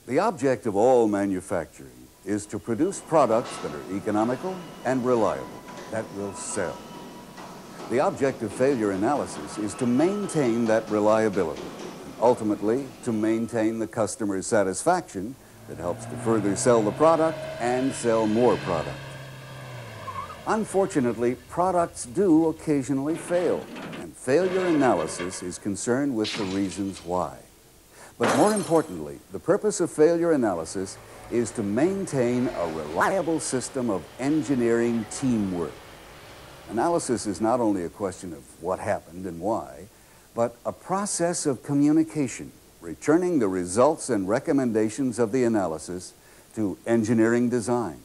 The object of all manufacturing is to produce products that are economical and reliable, that will sell. The object of failure analysis is to maintain that reliability, and ultimately to maintain the customer's satisfaction that helps to further sell the product and sell more product. Unfortunately, products do occasionally fail, and failure analysis is concerned with the reasons why. But more importantly, the purpose of failure analysis is to maintain a reliable system of engineering teamwork. Analysis is not only a question of what happened and why, but a process of communication, returning the results and recommendations of the analysis to engineering design,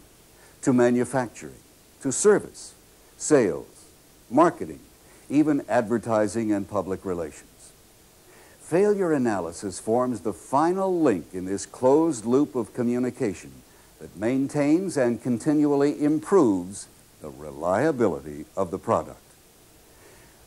to manufacturing, to service, sales, marketing, even advertising and public relations. Failure analysis forms the final link in this closed loop of communication that maintains and continually improves the reliability of the product.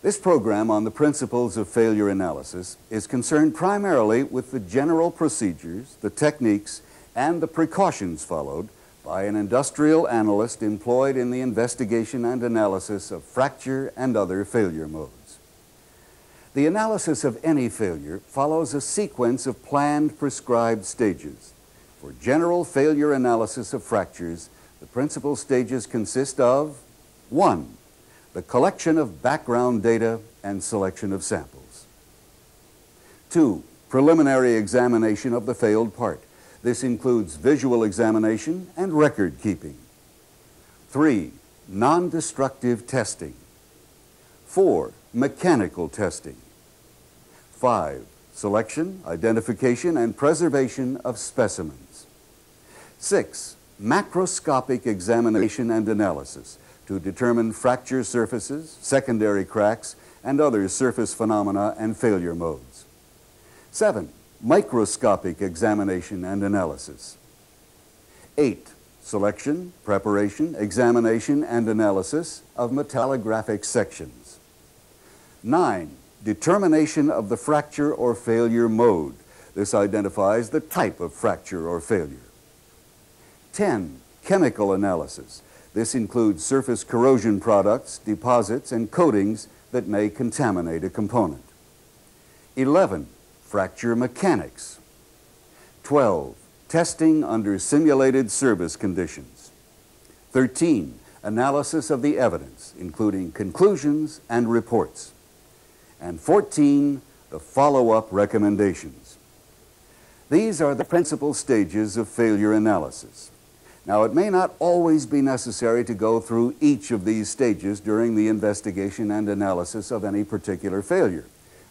This program on the principles of failure analysis is concerned primarily with the general procedures, the techniques, and the precautions followed by an industrial analyst employed in the investigation and analysis of fracture and other failure modes. The analysis of any failure follows a sequence of planned prescribed stages. For general failure analysis of fractures, the principal stages consist of 1. The collection of background data and selection of samples. 2. Preliminary examination of the failed part. This includes visual examination and record keeping. 3. Non-destructive testing. 4. Mechanical testing. 5. Selection, identification, and preservation of specimens. 6. Macroscopic examination and analysis to determine fracture surfaces, secondary cracks, and other surface phenomena and failure modes. 7. Microscopic examination and analysis. 8. Selection, preparation, examination, and analysis of metallographic sections. 9. Determination of the fracture or failure mode. This identifies the type of fracture or failure. 10. Chemical analysis. This includes surface corrosion products, deposits, and coatings that may contaminate a component. 11. Fracture mechanics. 12. Testing under simulated service conditions. 13. Analysis of the evidence, including conclusions and reports. And 14, the follow-up recommendations. These are the principal stages of failure analysis. Now, it may not always be necessary to go through each of these stages during the investigation and analysis of any particular failure.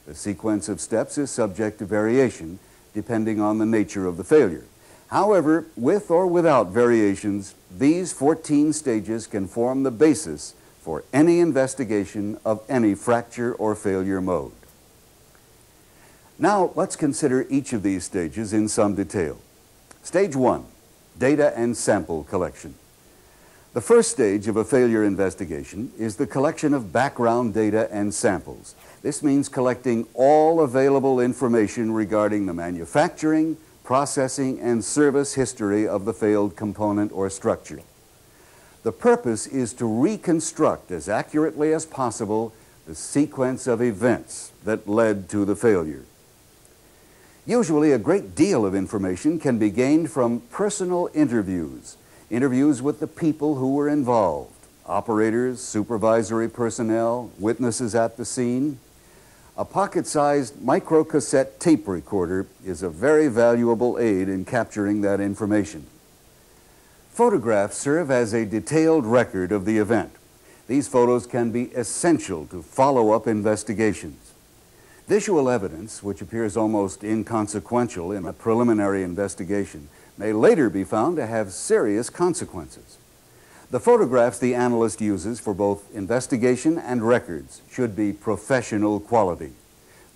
The sequence of steps is subject to variation depending on the nature of the failure. However, with or without variations, these 14 stages can form the basis for any investigation of any fracture or failure mode. Now, let's consider each of these stages in some detail. Stage 1, data and sample collection. The first stage of a failure investigation is the collection of background data and samples. This means collecting all available information regarding the manufacturing, processing, and service history of the failed component or structure. The purpose is to reconstruct as accurately as possible the sequence of events that led to the failure. Usually, a great deal of information can be gained from personal interviews with the people who were involved, operators, supervisory personnel, witnesses at the scene. A pocket-sized microcassette tape recorder is a very valuable aid in capturing that information. Photographs serve as a detailed record of the event. These photos can be essential to follow-up investigations. Visual evidence, which appears almost inconsequential in a preliminary investigation, may later be found to have serious consequences. The photographs the analyst uses for both investigation and records should be professional quality.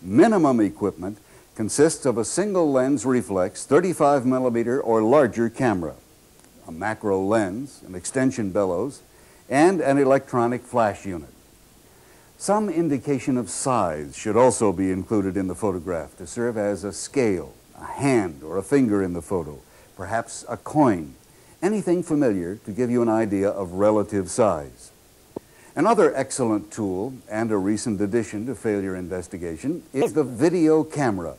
Minimum equipment consists of a single lens reflex 35mm or larger camera, a macro lens, an extension bellows, and an electronic flash unit. Some indication of size should also be included in the photograph to serve as a scale a hand or a finger in the photo, perhaps a coin, anything familiar to give you an idea of relative size. Another excellent tool and a recent addition to failure investigation is the video camera.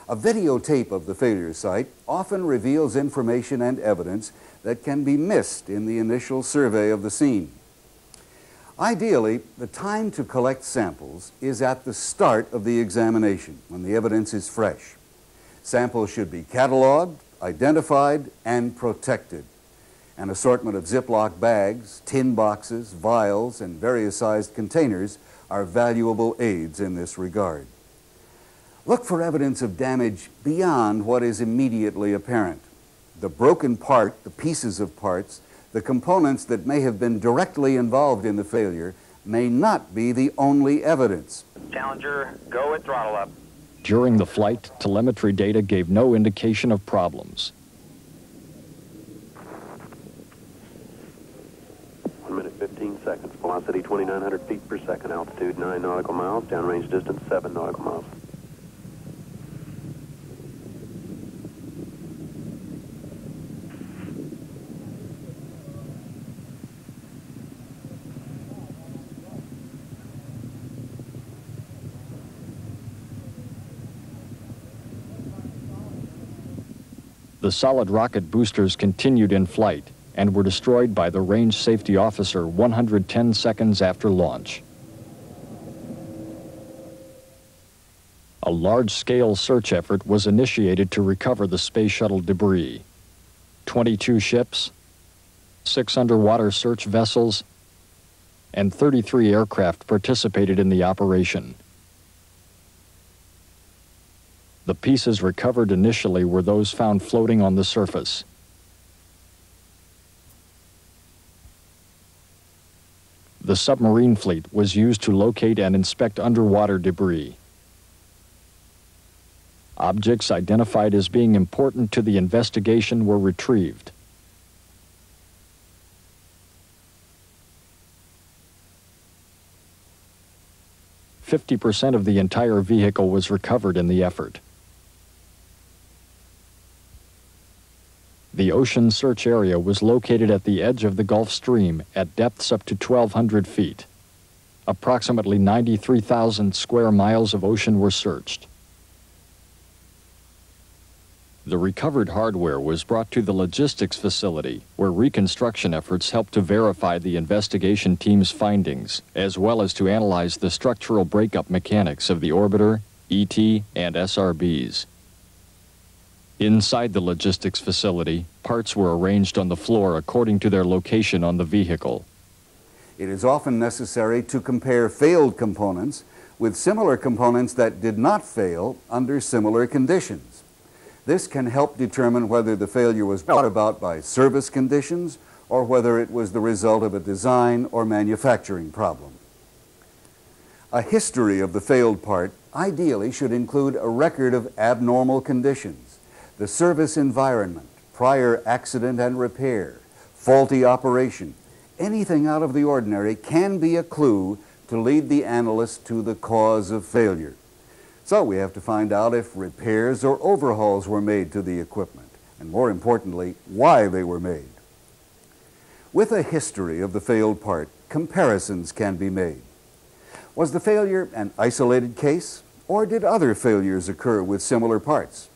A videotape of the failure site often reveals information and evidence that can be missed in the initial survey of the scene. Ideally, the time to collect samples is at the start of the examination, when the evidence is fresh. Samples should be cataloged, identified, and protected. An assortment of Ziploc bags, tin boxes, vials, and various sized containers are valuable aids in this regard. Look for evidence of damage beyond what is immediately apparent. The broken part, the pieces of parts, the components that may have been directly involved in the failure may not be the only evidence. Challenger, go at throttle up. During the flight, telemetry data gave no indication of problems. 1 minute 15 seconds. Velocity 2,900 feet per second. Altitude 9 nautical miles. Downrange distance 7 nautical miles. The solid rocket boosters continued in flight and were destroyed by the range safety officer 110 seconds after launch. A large-scale search effort was initiated to recover the space shuttle debris. 22 ships, 6 underwater search vessels, and 33 aircraft participated in the operation. The pieces recovered initially were those found floating on the surface. The submarine fleet was used to locate and inspect underwater debris. Objects identified as being important to the investigation were retrieved. "50% of the entire vehicle was recovered in the effort. The ocean search area was located at the edge of the Gulf Stream at depths up to 1,200 feet. Approximately 93,000 square miles of ocean were searched. The recovered hardware was brought to the logistics facility, where reconstruction efforts helped to verify the investigation team's findings, as well as to analyze the structural breakup mechanics of the orbiter, ET, and SRBs. Inside the logistics facility, parts were arranged on the floor according to their location on the vehicle. It is often necessary to compare failed components with similar components that did not fail under similar conditions. This can help determine whether the failure was brought about by service conditions or whether it was the result of a design or manufacturing problem. A history of the failed part ideally should include a record of abnormal conditions, the service environment, prior accident and repair, faulty operation. Anything out of the ordinary can be a clue to lead the analyst to the cause of failure. So we have to find out if repairs or overhauls were made to the equipment, and more importantly, why they were made. With a history of the failed part, comparisons can be made. Was the failure an isolated case, or did other failures occur with similar parts?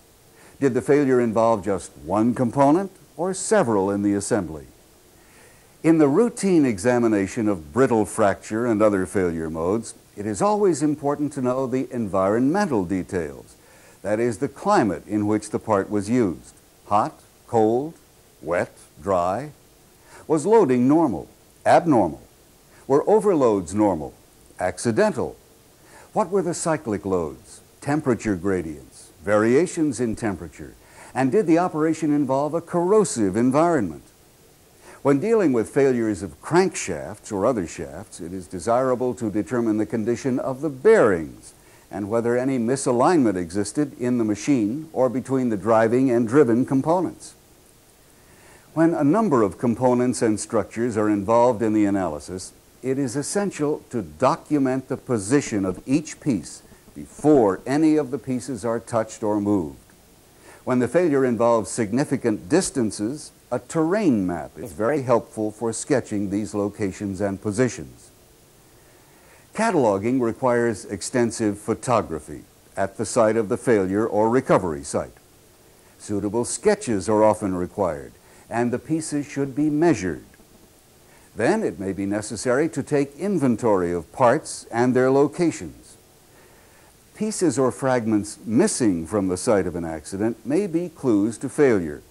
Did the failure involve just one component or several in the assembly? In the routine examination of brittle fracture and other failure modes, it is always important to know the environmental details, that is, the climate in which the part was used. Hot, cold, wet, dry? Was loading normal, abnormal? Were overloads normal, accidental? What were the cyclic loads, temperature gradients, variations in temperature, and did the operation involve a corrosive environment? When dealing with failures of crankshafts or other shafts, it is desirable to determine the condition of the bearings and whether any misalignment existed in the machine or between the driving and driven components. When a number of components and structures are involved in the analysis, it is essential to document the position of each piece before any of the pieces are touched or moved. When the failure involves significant distances, a terrain map is very helpful for sketching these locations and positions. Cataloging requires extensive photography at the site of the failure or recovery site. Suitable sketches are often required, and the pieces should be measured. Then it may be necessary to take inventory of parts and their locations. Pieces or fragments missing from the site of an accident may be clues to failure.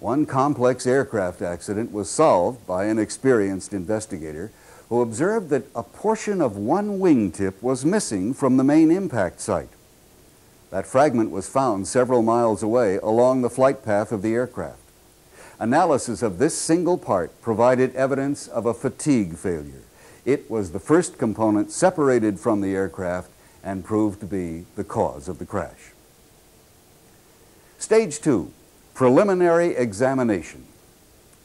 One complex aircraft accident was solved by an experienced investigator who observed that a portion of one wingtip was missing from the main impact site. That fragment was found several miles away along the flight path of the aircraft. Analysis of this single part provided evidence of a fatigue failure. It was the first component separated from the aircraft and proved to be the cause of the crash. Stage 2, preliminary examination.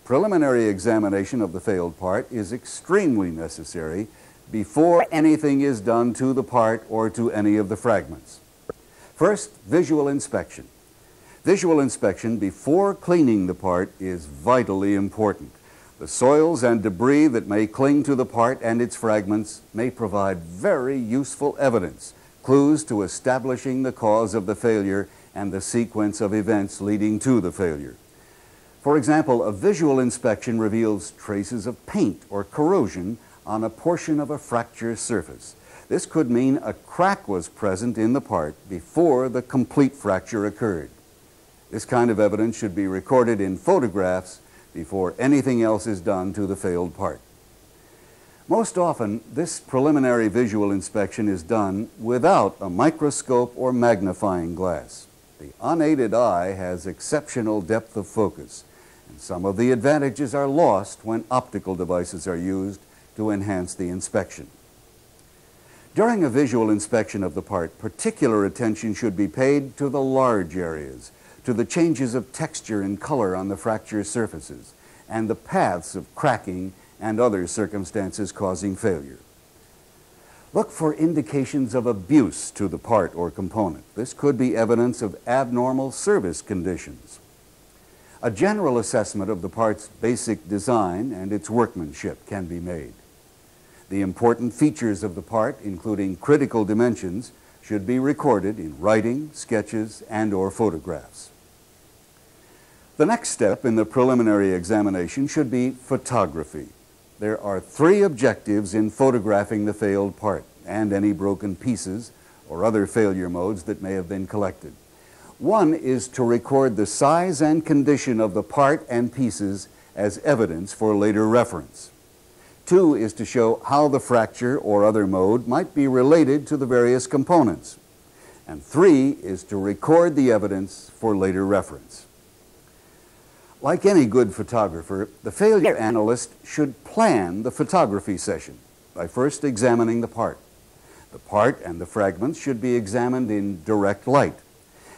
Preliminary examination of the failed part is extremely necessary before anything is done to the part or to any of the fragments. First, visual inspection. Visual inspection before cleaning the part is vitally important. The soils and debris that may cling to the part and its fragments may provide very useful evidence, clues to establishing the cause of the failure and the sequence of events leading to the failure. For example, a visual inspection reveals traces of paint or corrosion on a portion of a fracture surface. This could mean a crack was present in the part before the complete fracture occurred. This kind of evidence should be recorded in photographs before anything else is done to the failed part. Most often, this preliminary visual inspection is done without a microscope or magnifying glass. The unaided eye has exceptional depth of focus, and some of the advantages are lost when optical devices are used to enhance the inspection. During a visual inspection of the part, particular attention should be paid to the large areas, to the changes of texture and color on the fracture surfaces, and the paths of cracking and other circumstances causing failure. Look for indications of abuse to the part or component. This could be evidence of abnormal service conditions. A general assessment of the part's basic design and its workmanship can be made. The important features of the part, including critical dimensions, should be recorded in writing, sketches, and/or photographs. The next step in the preliminary examination should be photography. There are 3 objectives in photographing the failed part and any broken pieces or other failure modes that may have been collected. One is to record the size and condition of the part and pieces as evidence for later reference. 2 is to show how the fracture or other mode might be related to the various components. And 3 is to record the evidence for later reference. Like any good photographer, the failure analyst should plan the photography session by first examining the part. The part and the fragments should be examined in direct light,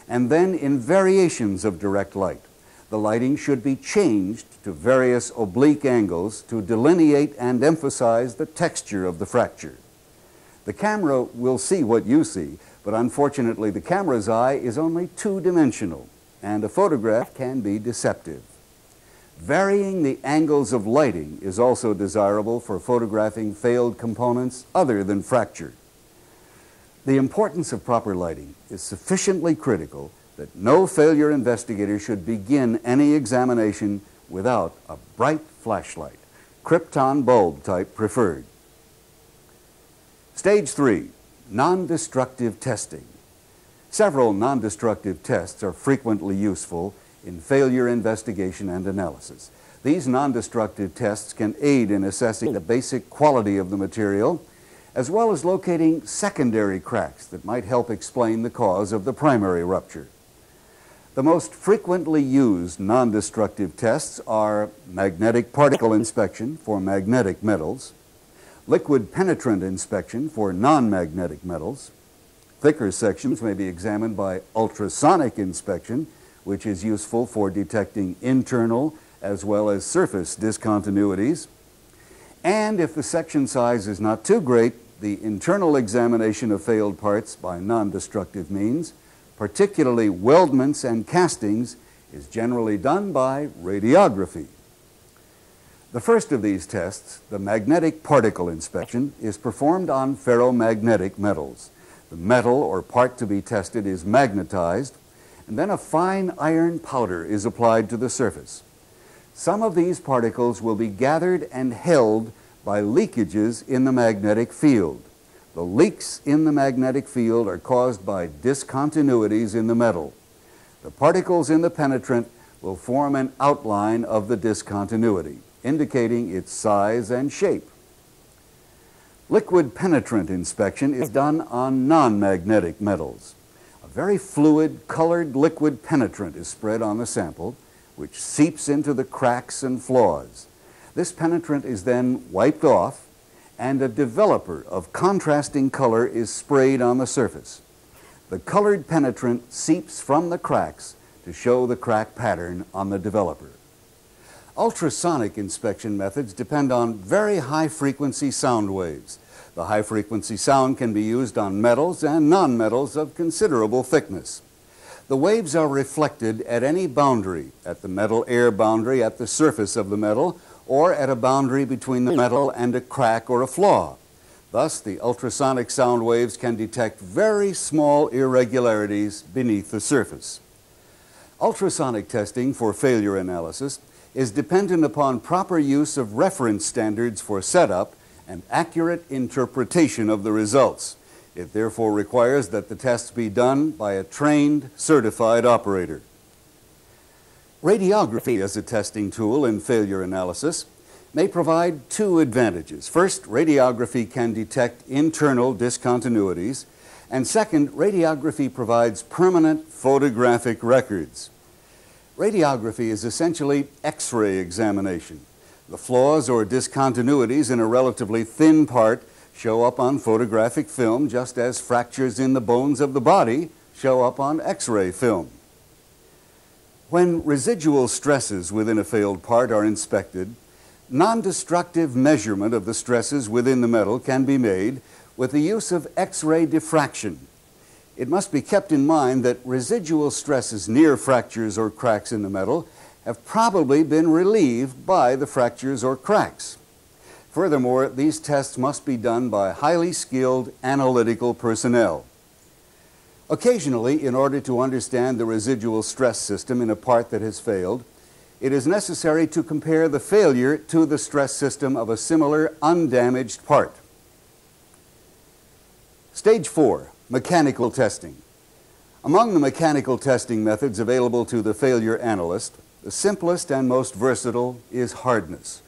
and then in variations of direct light. The lighting should be changed to various oblique angles to delineate and emphasize the texture of the fracture. The camera will see what you see, but unfortunately the camera's eye is only 2-dimensional, and a photograph can be deceptive. Varying the angles of lighting is also desirable for photographing failed components other than fracture. The importance of proper lighting is sufficiently critical that no failure investigator should begin any examination without a bright flashlight, krypton bulb type preferred. Stage 3, non-destructive testing. Several non-destructive tests are frequently useful in failure investigation and analysis. These non-destructive tests can aid in assessing the basic quality of the material, as well as locating secondary cracks that might help explain the cause of the primary rupture. The most frequently used non-destructive tests are magnetic particle inspection for magnetic metals, liquid penetrant inspection for non-magnetic metals. Thicker sections may be examined by ultrasonic inspection, which is useful for detecting internal as well as surface discontinuities. And if the section size is not too great, the internal examination of failed parts by non-destructive means, particularly weldments and castings, is generally done by radiography. The first of these tests, the magnetic particle inspection, is performed on ferromagnetic metals. The metal or part to be tested is magnetized, and then a fine iron powder is applied to the surface. Some of these particles will be gathered and held by leakages in the magnetic field. The leaks in the magnetic field are caused by discontinuities in the metal. The particles in the penetrant will form an outline of the discontinuity, indicating its size and shape. Liquid penetrant inspection is done on non-magnetic metals. A very fluid, colored liquid penetrant is spread on the sample, which seeps into the cracks and flaws. This penetrant is then wiped off, and a developer of contrasting color is sprayed on the surface. The colored penetrant seeps from the cracks to show the crack pattern on the developer. Ultrasonic inspection methods depend on very high-frequency sound waves. The high-frequency sound can be used on metals and non-metals of considerable thickness. The waves are reflected at any boundary, at the metal-air boundary at the surface of the metal, or at a boundary between the metal and a crack or a flaw. Thus, the ultrasonic sound waves can detect very small irregularities beneath the surface. Ultrasonic testing for failure analysis is dependent upon proper use of reference standards for setup and accurate interpretation of the results. It therefore requires that the tests be done by a trained, certified operator. Radiography as a testing tool in failure analysis may provide two advantages. First, radiography can detect internal discontinuities, and second, radiography provides permanent photographic records. Radiography is essentially X-ray examination. The flaws or discontinuities in a relatively thin part show up on photographic film, just as fractures in the bones of the body show up on X-ray film. When residual stresses within a failed part are inspected, non-destructive measurement of the stresses within the metal can be made with the use of X-ray diffraction. It must be kept in mind that residual stresses near fractures or cracks in the metal have probably been relieved by the fractures or cracks. Furthermore, these tests must be done by highly skilled analytical personnel. Occasionally, in order to understand the residual stress system in a part that has failed, it is necessary to compare the failure to the stress system of a similar undamaged part. Stage 4, mechanical testing. Among the mechanical testing methods available to the failure analyst, the simplest and most versatile is hardness.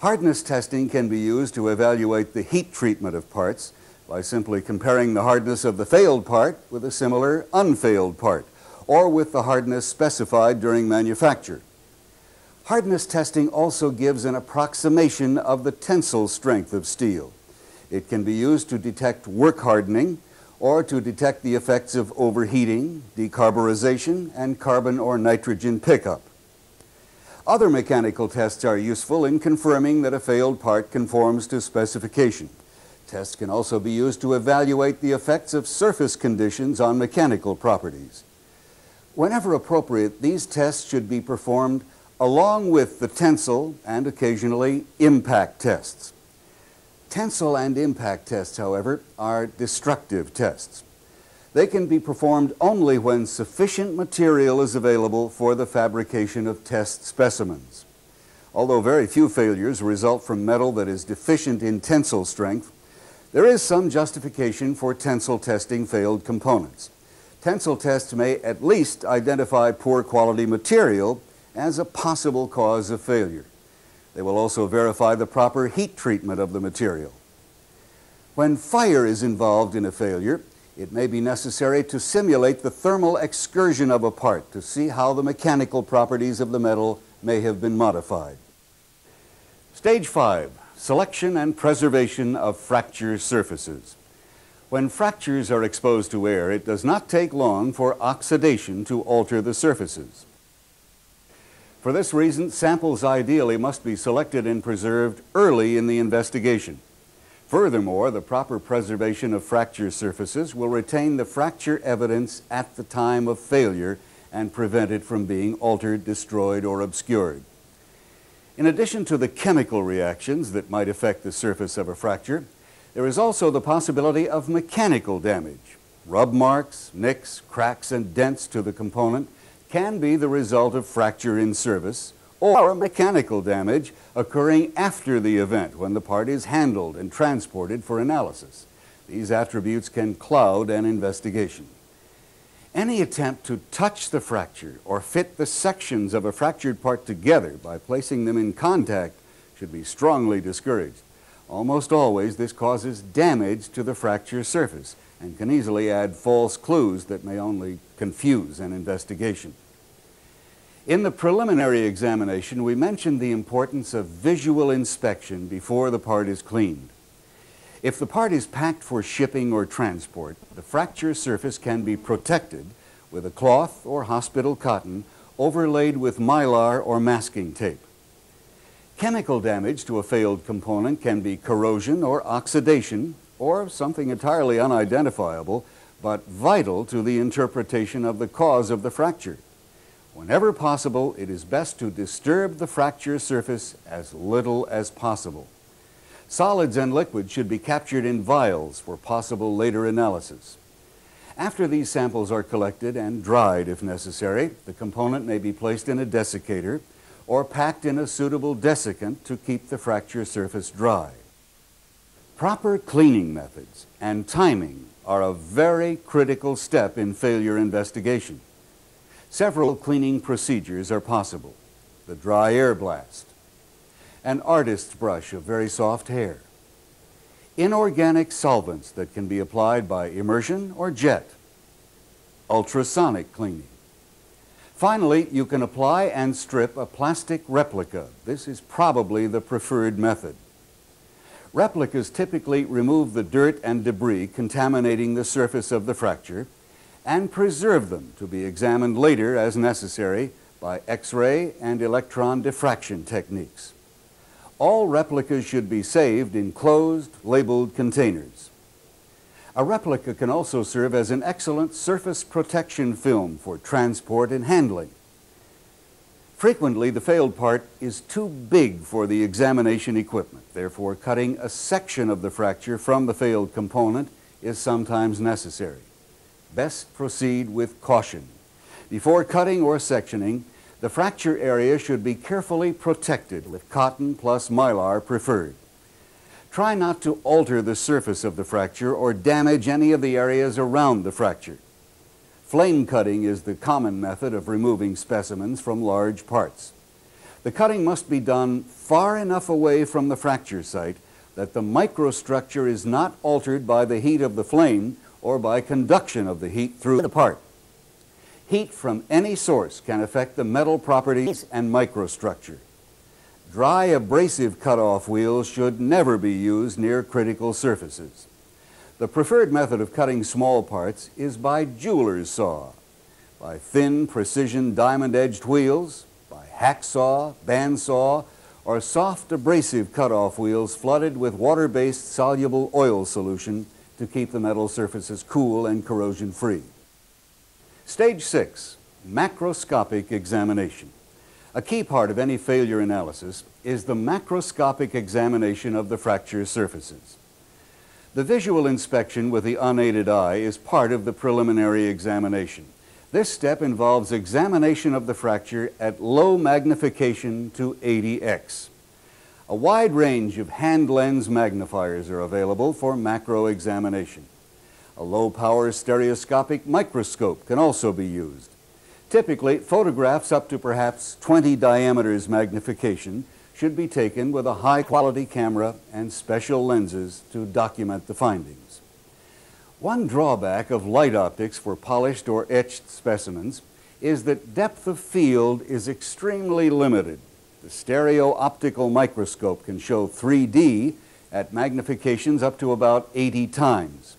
Hardness testing can be used to evaluate the heat treatment of parts by simply comparing the hardness of the failed part with a similar unfailed part, or with the hardness specified during manufacture. Hardness testing also gives an approximation of the tensile strength of steel. It can be used to detect work hardening or to detect the effects of overheating, decarburization, and carbon or nitrogen pickup. Other mechanical tests are useful in confirming that a failed part conforms to specification. Tests can also be used to evaluate the effects of surface conditions on mechanical properties. Whenever appropriate, these tests should be performed along with the tensile and occasionally impact tests. Tensile and impact tests, however, are destructive tests. They can be performed only when sufficient material is available for the fabrication of test specimens. Although very few failures result from metal that is deficient in tensile strength, there is some justification for tensile testing failed components. Tensile tests may at least identify poor quality material as a possible cause of failure. They will also verify the proper heat treatment of the material. When fire is involved in a failure, it may be necessary to simulate the thermal excursion of a part to see how the mechanical properties of the metal may have been modified. Stage 5, selection and preservation of fracture surfaces. When fractures are exposed to air, it does not take long for oxidation to alter the surfaces. For this reason, samples ideally must be selected and preserved early in the investigation. Furthermore, the proper preservation of fracture surfaces will retain the fracture evidence at the time of failure and prevent it from being altered, destroyed, or obscured. In addition to the chemical reactions that might affect the surface of a fracture, there is also the possibility of mechanical damage. Rub marks, nicks, cracks, and dents to the component can be the result of fracture in service, or mechanical damage occurring after the event when the part is handled and transported for analysis. These attributes can cloud an investigation. Any attempt to touch the fracture or fit the sections of a fractured part together by placing them in contact should be strongly discouraged. Almost always this causes damage to the fracture surface and can easily add false clues that may only confuse an investigation. In the preliminary examination, we mentioned the importance of visual inspection before the part is cleaned. If the part is packed for shipping or transport, the fracture surface can be protected with a cloth or hospital cotton overlaid with mylar or masking tape. Chemical damage to a failed component can be corrosion or oxidation or something entirely unidentifiable but vital to the interpretation of the cause of the fracture. Whenever possible, it is best to disturb the fracture surface as little as possible. Solids and liquids should be captured in vials for possible later analysis. After these samples are collected and dried if necessary, the component may be placed in a desiccator or packed in a suitable desiccant to keep the fracture surface dry. Proper cleaning methods and timing are a very critical step in failure investigation. Several cleaning procedures are possible. The dry air blast, an artist's brush of very soft hair, inorganic solvents that can be applied by immersion or jet, ultrasonic cleaning. Finally, you can apply and strip a plastic replica. This is probably the preferred method. Replicas typically remove the dirt and debris contaminating the surface of the fracture and preserve them to be examined later as necessary by X-ray and electron diffraction techniques. All replicas should be saved in closed, labeled containers. A replica can also serve as an excellent surface protection film for transport and handling. Frequently, the failed part is too big for the examination equipment. Therefore, cutting a section of the fracture from the failed component is sometimes necessary. Best proceed with caution. Before cutting or sectioning, the fracture area should be carefully protected with cotton plus mylar preferred. Try not to alter the surface of the fracture or damage any of the areas around the fracture. Flame cutting is the common method of removing specimens from large parts. The cutting must be done far enough away from the fracture site that the microstructure is not altered by the heat of the flame or by conduction of the heat through the part. Heat from any source can affect the metal properties and microstructure. Dry abrasive cutoff wheels should never be used near critical surfaces. The preferred method of cutting small parts is by jeweler's saw, by thin precision diamond-edged wheels, by hacksaw, bandsaw, or soft abrasive cutoff wheels flooded with water-based soluble oil solution to keep the metal surfaces cool and corrosion-free. Stage 6, macroscopic examination. A key part of any failure analysis is the macroscopic examination of the fracture surfaces. The visual inspection with the unaided eye is part of the preliminary examination. This step involves examination of the fracture at low magnification to 80x. A wide range of hand lens magnifiers are available for macro examination. A low-power stereoscopic microscope can also be used. Typically, photographs up to perhaps 20 diameters magnification should be taken with a high-quality camera and special lenses to document the findings. One drawback of light optics for polished or etched specimens is that depth of field is extremely limited. The stereoptical microscope can show 3D at magnifications up to about 80 times.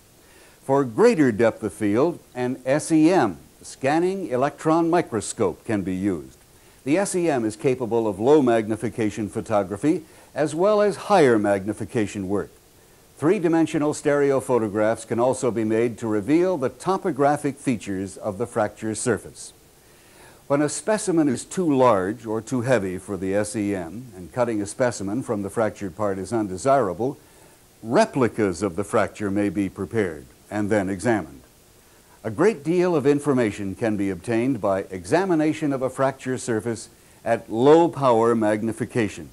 For greater depth of field, an SEM, scanning electron microscope, can be used. The SEM is capable of low magnification photography as well as higher magnification work. Three-dimensional stereo photographs can also be made to reveal the topographic features of the fracture surface. When a specimen is too large or too heavy for the SEM and cutting a specimen from the fractured part is undesirable, replicas of the fracture may be prepared and then examined. A great deal of information can be obtained by examination of a fracture surface at low power magnification.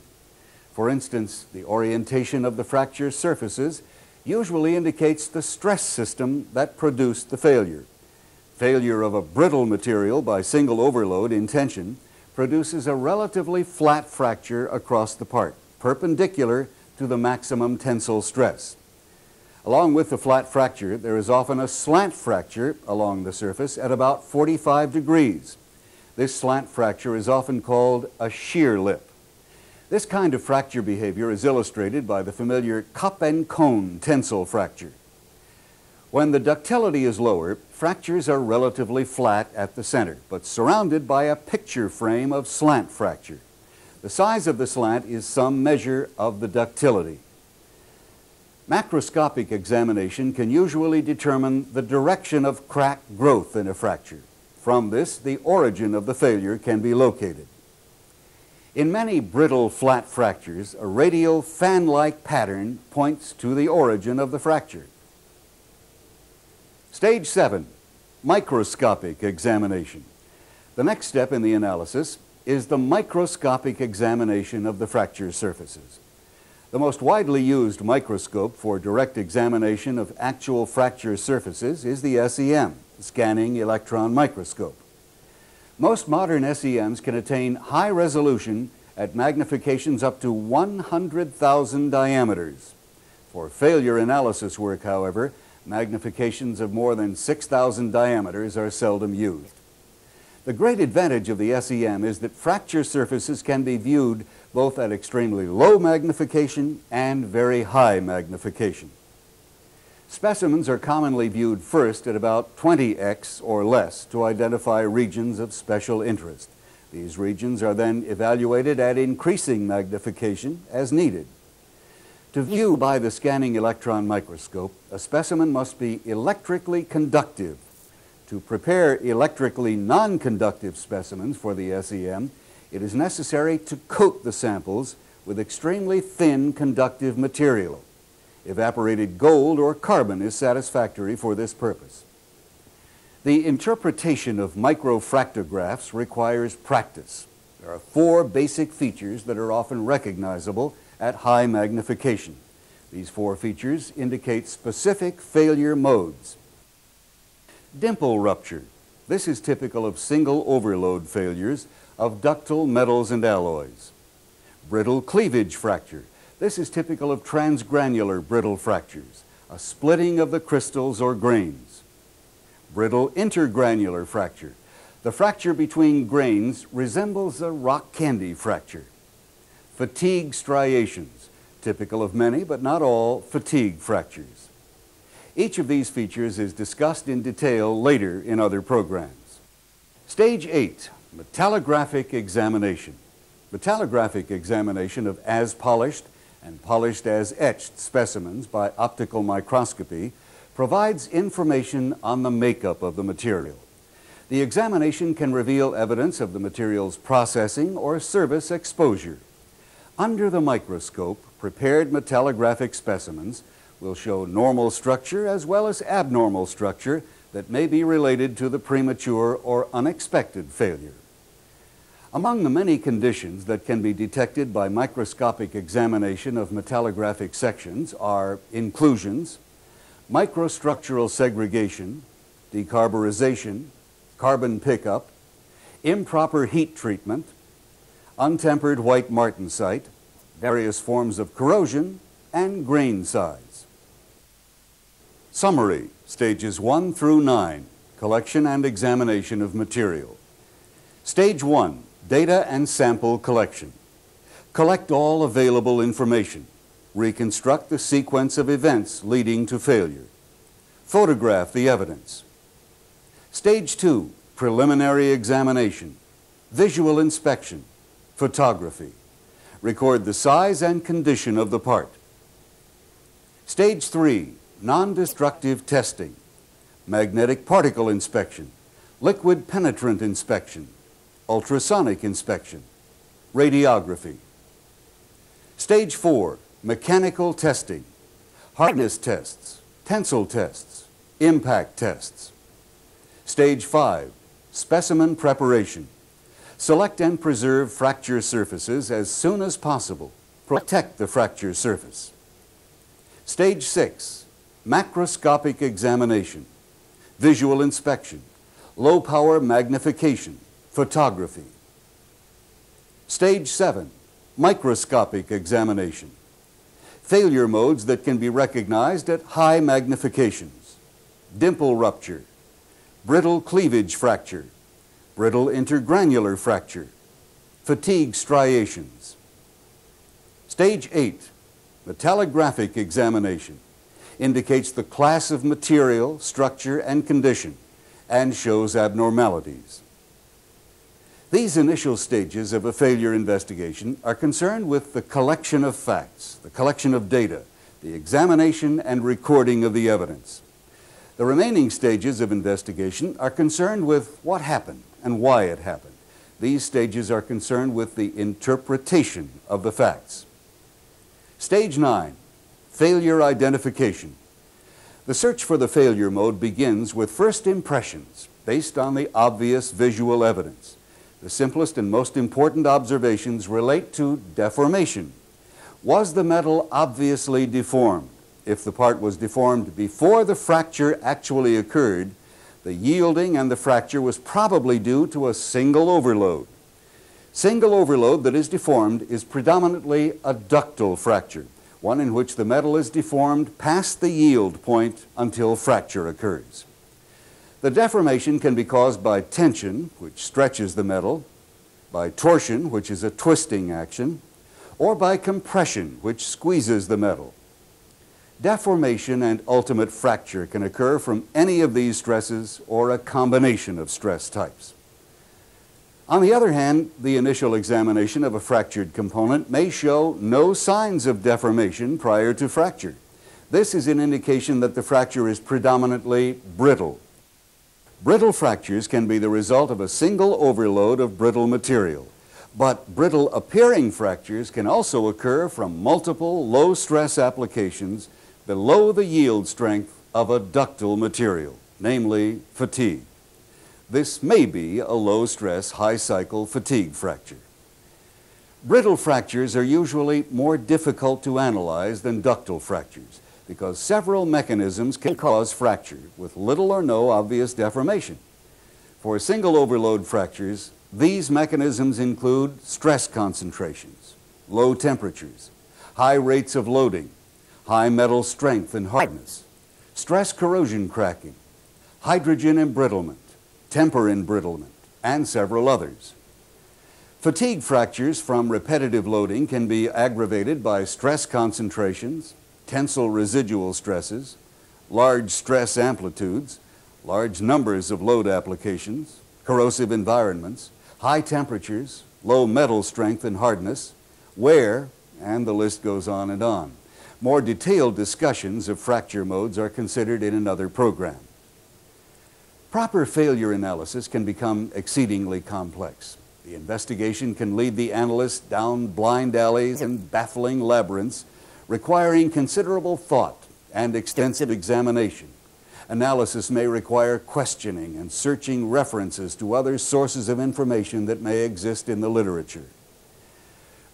For instance, the orientation of the fracture surfaces usually indicates the stress system that produced the failure. Failure of a brittle material by single overload in tension produces a relatively flat fracture across the part, perpendicular to the maximum tensile stress. Along with the flat fracture, there is often a slant fracture along the surface at about 45 degrees. This slant fracture is often called a shear lip. This kind of fracture behavior is illustrated by the familiar cup and cone tensile fracture. When the ductility is lower, fractures are relatively flat at the center, but surrounded by a picture frame of slant fracture. The size of the slant is some measure of the ductility. Macroscopic examination can usually determine the direction of crack growth in a fracture. From this, the origin of the failure can be located. In many brittle flat fractures, a radial fan-like pattern points to the origin of the fracture. Stage 7, microscopic examination. The next step in the analysis is the microscopic examination of the fracture surfaces. The most widely used microscope for direct examination of actual fracture surfaces is the SEM, scanning electron microscope. Most modern SEMs can attain high resolution at magnifications up to 100,000 diameters. For failure analysis work, however, magnifications of more than 6,000 diameters are seldom used. The great advantage of the SEM is that fracture surfaces can be viewed both at extremely low magnification and very high magnification. Specimens are commonly viewed first at about 20x or less to identify regions of special interest. These regions are then evaluated at increasing magnification as needed. To view by the scanning electron microscope, a specimen must be electrically conductive. To prepare electrically non-conductive specimens for the SEM, it is necessary to coat the samples with extremely thin conductive material. Evaporated gold or carbon is satisfactory for this purpose. The interpretation of microfractographs requires practice. There are 4 basic features that are often recognizable at high magnification. These 4 features indicate specific failure modes. Dimple rupture. This is typical of single overload failures of ductile metals and alloys. Brittle cleavage fracture. This is typical of transgranular brittle fractures, a splitting of the crystals or grains. Brittle intergranular fracture. The fracture between grains resembles a rock candy fracture. Fatigue striations, typical of many but not all fatigue fractures. Each of these features is discussed in detail later in other programs. Stage 8, metallographic examination. Metallographic examination of as polished and polished as etched specimens by optical microscopy provides information on the makeup of the material. The examination can reveal evidence of the material's processing or service exposure. Under the microscope, prepared metallographic specimens will show normal structure as well as abnormal structure that may be related to the premature or unexpected failure. Among the many conditions that can be detected by microscopic examination of metallographic sections are inclusions, microstructural segregation, decarburization, carbon pickup, improper heat treatment, untempered white martensite, various forms of corrosion, and grain size. Summary, stages 1 through 9, collection and examination of material. Stage 1, data and sample collection. Collect all available information. Reconstruct the sequence of events leading to failure. Photograph the evidence. Stage 2, preliminary examination, visual inspection, photography. Record the size and condition of the part. Stage 3, non-destructive testing, magnetic particle inspection, liquid penetrant inspection, ultrasonic inspection, radiography. Stage 4, mechanical testing, hardness tests, tensile tests, impact tests. Stage 5, specimen preparation. Select and preserve fracture surfaces as soon as possible. Protect the fracture surface. Stage 6, macroscopic examination, visual inspection, low power magnification, photography. Stage 7, microscopic examination, failure modes that can be recognized at high magnifications, dimple rupture, brittle cleavage fracture, brittle intergranular fracture, fatigue striations. Stage 8, metallographic examination, indicates the class of material, structure, and condition, and shows abnormalities. These initial stages of a failure investigation are concerned with the collection of facts, the collection of data, the examination and recording of the evidence. The remaining stages of investigation are concerned with what happened and why it happened. These stages are concerned with the interpretation of the facts. Stage 9, failure identification. The search for the failure mode begins with first impressions based on the obvious visual evidence. The simplest and most important observations relate to deformation. Was the metal obviously deformed? If the part was deformed before the fracture actually occurred, the yielding and the fracture was probably due to a single overload. Single overload that is deformed is predominantly a ductile fracture, one in which the metal is deformed past the yield point until fracture occurs. The deformation can be caused by tension, which stretches the metal, by torsion, which is a twisting action, or by compression, which squeezes the metal. Deformation and ultimate fracture can occur from any of these stresses or a combination of stress types. On the other hand, the initial examination of a fractured component may show no signs of deformation prior to fracture. This is an indication that the fracture is predominantly brittle. Brittle fractures can be the result of a single overload of brittle material, but brittle appearing fractures can also occur from multiple low-stress applications below the yield strength of a ductile material, namely fatigue. This may be a low-stress, high-cycle fatigue fracture. Brittle fractures are usually more difficult to analyze than ductile fractures because several mechanisms can cause fracture with little or no obvious deformation. For single overload fractures, these mechanisms include stress concentrations, low temperatures, high rates of loading, high metal strength and hardness, stress corrosion cracking, hydrogen embrittlement, temper embrittlement, and several others. Fatigue fractures from repetitive loading can be aggravated by stress concentrations, tensile residual stresses, large stress amplitudes, large numbers of load applications, corrosive environments, high temperatures, low metal strength and hardness, wear, and the list goes on and on. More detailed discussions of fracture modes are considered in another program. Proper failure analysis can become exceedingly complex. The investigation can lead the analyst down blind alleys and baffling labyrinths, requiring considerable thought and extensive examination. Analysis may require questioning and searching references to other sources of information that may exist in the literature.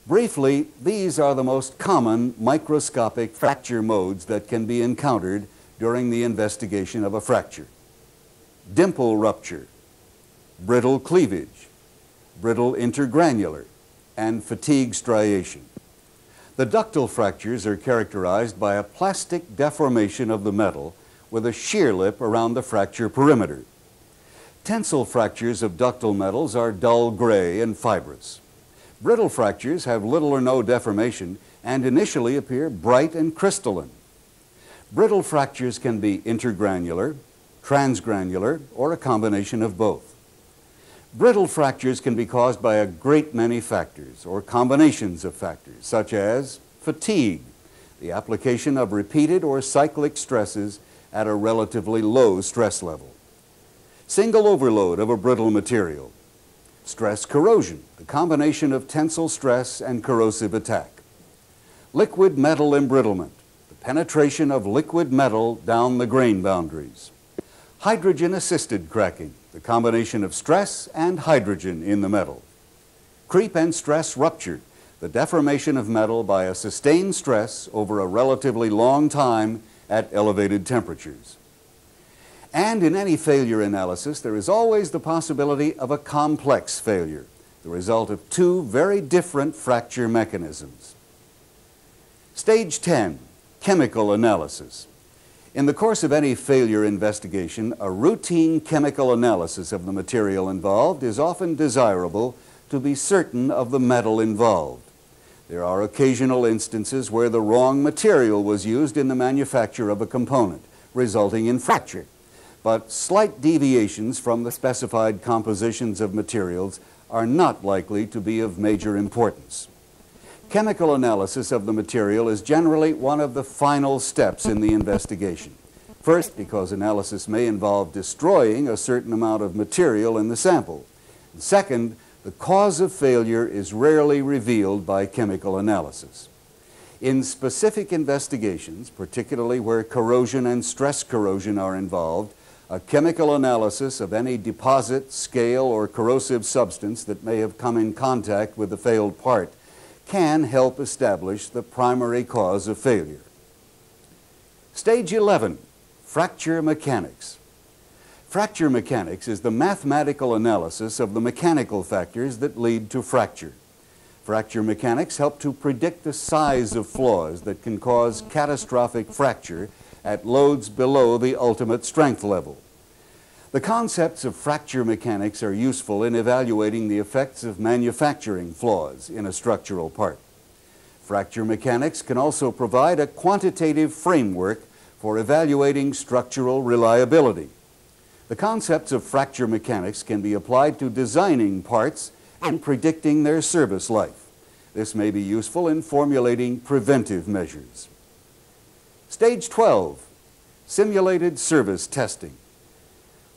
Briefly, these are the most common microscopic fracture modes that can be encountered during the investigation of a fracture. Dimple rupture, brittle cleavage, brittle intergranular, and fatigue striation. The ductile fractures are characterized by a plastic deformation of the metal with a shear lip around the fracture perimeter. Tensile fractures of ductile metals are dull gray and fibrous. Brittle fractures have little or no deformation and initially appear bright and crystalline. Brittle fractures can be intergranular, transgranular, or a combination of both. Brittle fractures can be caused by a great many factors or combinations of factors, such as fatigue, the application of repeated or cyclic stresses at a relatively low stress level. Single overload of a brittle material. Stress corrosion, the combination of tensile stress and corrosive attack. Liquid metal embrittlement, the penetration of liquid metal down the grain boundaries. Hydrogen-assisted cracking, the combination of stress and hydrogen in the metal. Creep and stress rupture, the deformation of metal by a sustained stress over a relatively long time at elevated temperatures. And in any failure analysis, there is always the possibility of a complex failure, the result of two very different fracture mechanisms. Stage 10, chemical analysis. In the course of any failure investigation, a routine chemical analysis of the material involved is often desirable to be certain of the metal involved. There are occasional instances where the wrong material was used in the manufacture of a component, resulting in fracture. But slight deviations from the specified compositions of materials are not likely to be of major importance. Chemical analysis of the material is generally one of the final steps in the investigation. First, because analysis may involve destroying a certain amount of material in the sample. And second, the cause of failure is rarely revealed by chemical analysis. In specific investigations, particularly where corrosion and stress corrosion are involved, a chemical analysis of any deposit, scale, or corrosive substance that may have come in contact with the failed part can help establish the primary cause of failure. Stage 11, fracture mechanics. Fracture mechanics is the mathematical analysis of the mechanical factors that lead to fracture. Fracture mechanics help to predict the size of flaws that can cause catastrophic fracture at loads below the ultimate strength level. The concepts of fracture mechanics are useful in evaluating the effects of manufacturing flaws in a structural part. Fracture mechanics can also provide a quantitative framework for evaluating structural reliability. The concepts of fracture mechanics can be applied to designing parts and predicting their service life. This may be useful in formulating preventive measures. Stage 12, simulated service testing.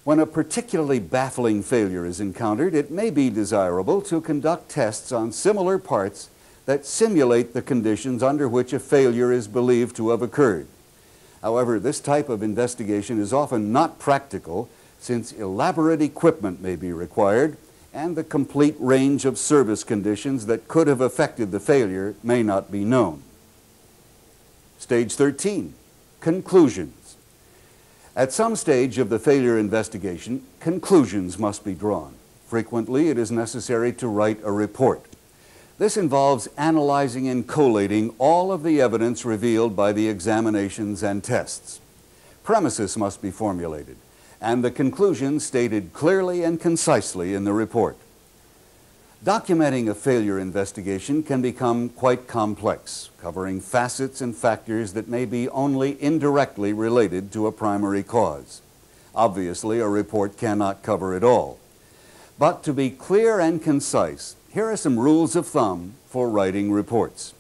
When a particularly baffling failure is encountered, it may be desirable to conduct tests on similar parts that simulate the conditions under which a failure is believed to have occurred. However, this type of investigation is often not practical since elaborate equipment may be required and the complete range of service conditions that could have affected the failure may not be known. Stage 13, conclusions. At some stage of the failure investigation, conclusions must be drawn. Frequently, it is necessary to write a report. This involves analyzing and collating all of the evidence revealed by the examinations and tests. Premises must be formulated, and the conclusions stated clearly and concisely in the report. Documenting a failure investigation can become quite complex, covering facets and factors that may be only indirectly related to a primary cause. Obviously, a report cannot cover it all. But to be clear and concise, here are some rules of thumb for writing reports.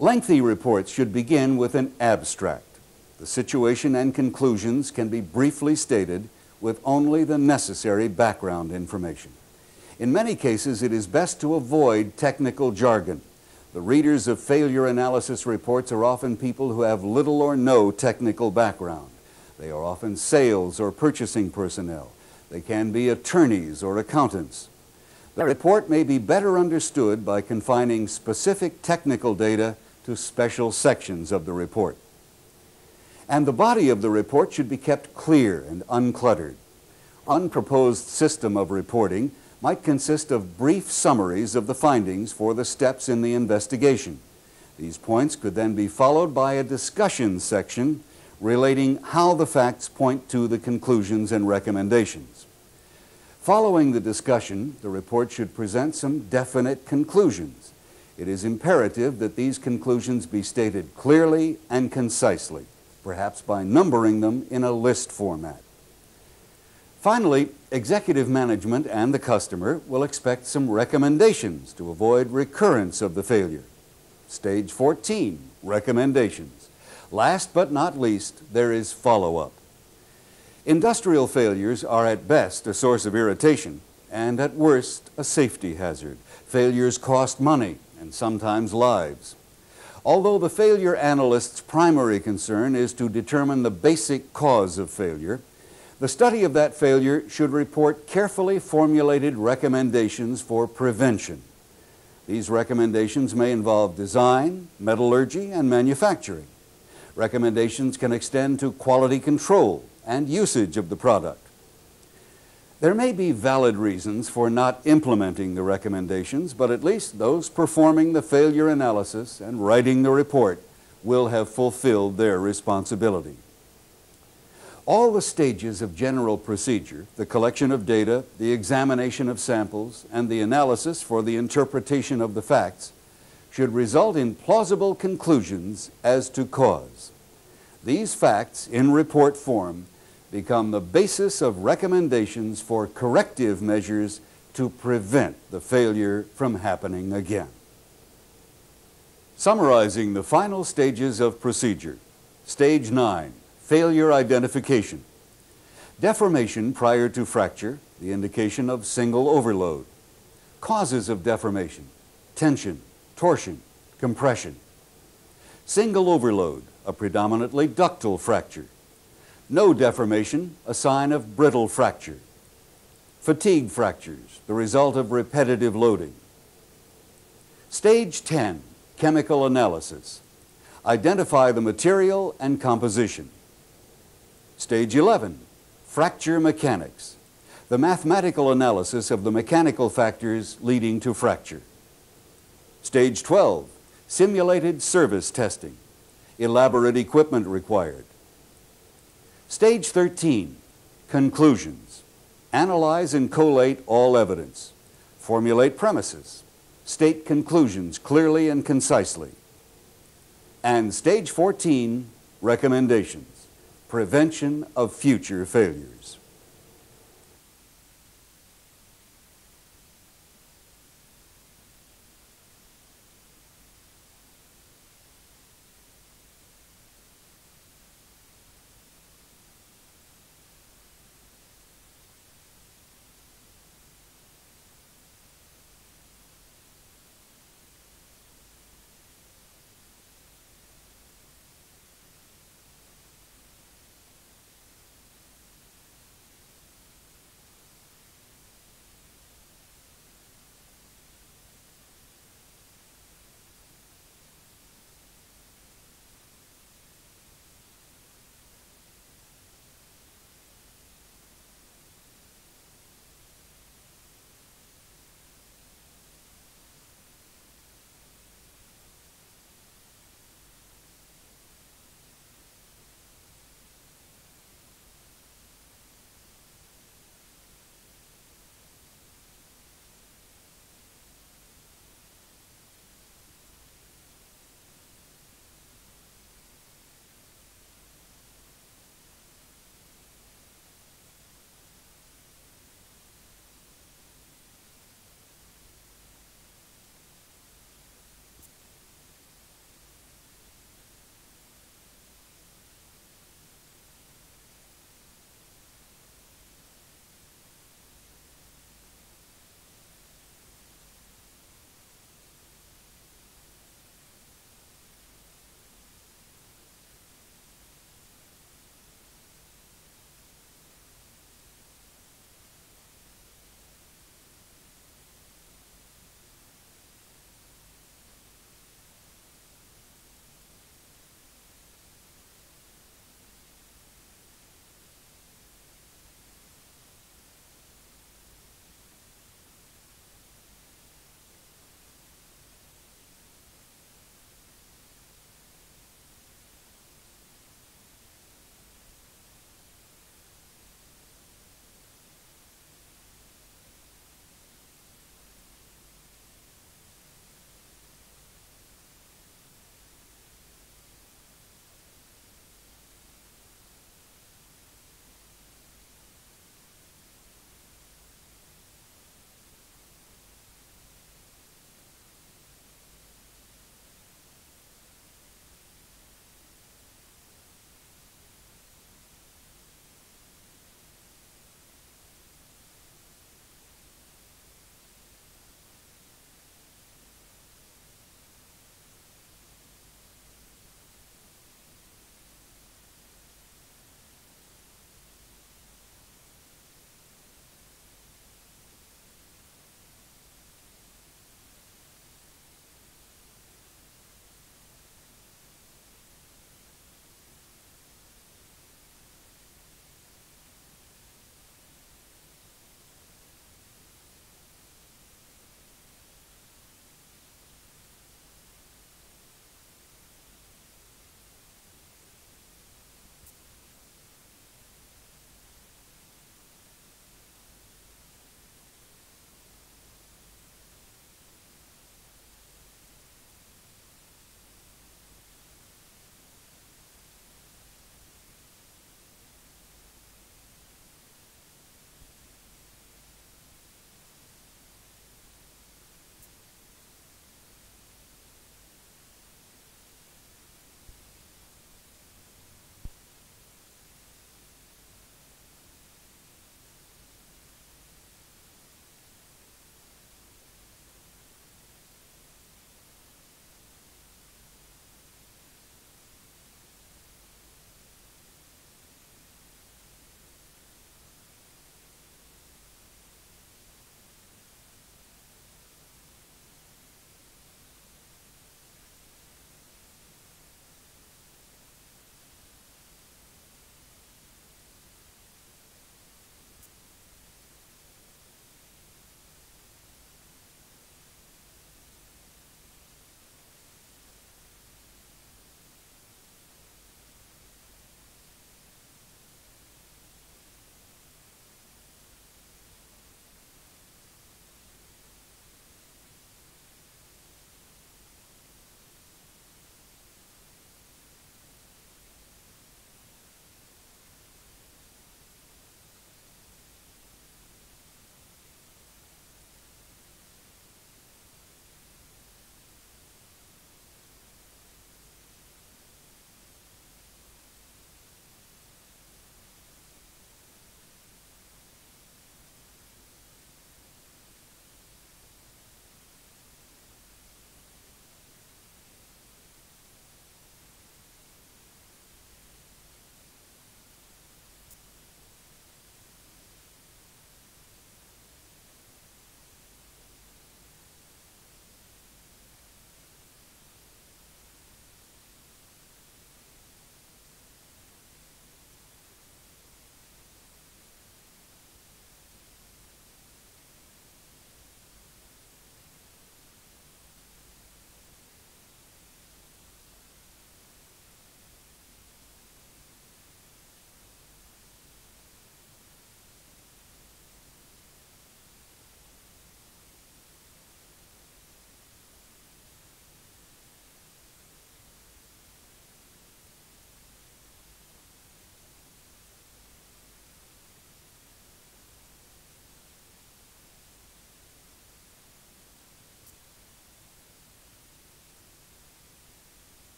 Lengthy reports should begin with an abstract. The situation and conclusions can be briefly stated with only the necessary background information. In many cases, it is best to avoid technical jargon. The readers of failure analysis reports are often people who have little or no technical background. They are often sales or purchasing personnel. They can be attorneys or accountants. The report may be better understood by confining specific technical data to special sections of the report. And the body of the report should be kept clear and uncluttered. Unproposed system of reporting might consist of brief summaries of the findings for the steps in the investigation. These points could then be followed by a discussion section relating how the facts point to the conclusions and recommendations. Following the discussion, the report should present some definite conclusions. It is imperative that these conclusions be stated clearly and concisely, perhaps by numbering them in a list format. Finally, executive management and the customer will expect some recommendations to avoid recurrence of the failure. Stage 14, recommendations. Last but not least, there is follow-up. Industrial failures are at best a source of irritation and at worst a safety hazard. Failures cost money and sometimes lives. Although the failure analyst's primary concern is to determine the basic cause of failure, the study of that failure should report carefully formulated recommendations for prevention. These recommendations may involve design, metallurgy, and manufacturing. Recommendations can extend to quality control and usage of the product. There may be valid reasons for not implementing the recommendations, but at least those performing the failure analysis and writing the report will have fulfilled their responsibility. All the stages of general procedure, the collection of data, the examination of samples, and the analysis for the interpretation of the facts, should result in plausible conclusions as to cause. These facts, in report form, become the basis of recommendations for corrective measures to prevent the failure from happening again. Summarizing the final stages of procedure. Stage 9, failure identification. Deformation prior to fracture, the indication of single overload. Causes of deformation, tension, torsion, compression. Single overload, a predominantly ductile fracture. No deformation, a sign of brittle fracture. Fatigue fractures, the result of repetitive loading. Stage 10, chemical analysis. Identify the material and composition. Stage 11, fracture mechanics. The mathematical analysis of the mechanical factors leading to fracture. Stage 12, simulated service testing. Elaborate equipment required. Stage 13, conclusions. Analyze and collate all evidence. Formulate premises. State conclusions clearly and concisely. And Stage 14, recommendations. Prevention of future failures.